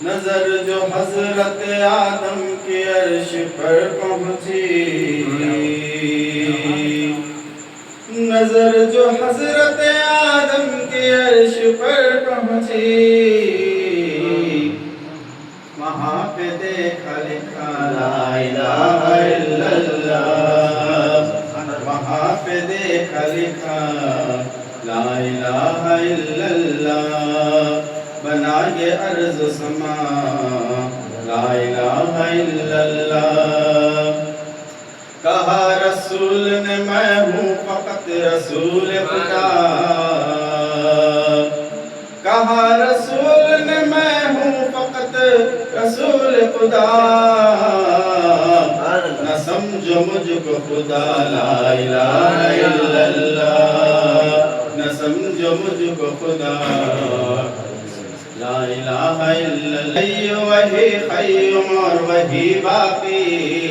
نظر جو حضرت آدم کے عرش پر پہنچی، نظر جو حضرت آدم کے عرش پر پہنچی، وہاں پہ دیکھا لکھا لا الہ الا اللہ، وہاں پہ دیکھا لکھا لا الہ الا اللہ، بنا یہ ارض و سما لا الہ الا اللہ۔ کہا رسول نے میں ہوں فقط رسول خدا، کہا رسول نے میں ہوں فقط رسول خدا، نہ سمجھو مجھ کو خدا لا الہ الا اللہ، نہ سمجھو مجھ کو خدا لا الہ الا اللہ۔ وہی قیوم اور وہی باقی،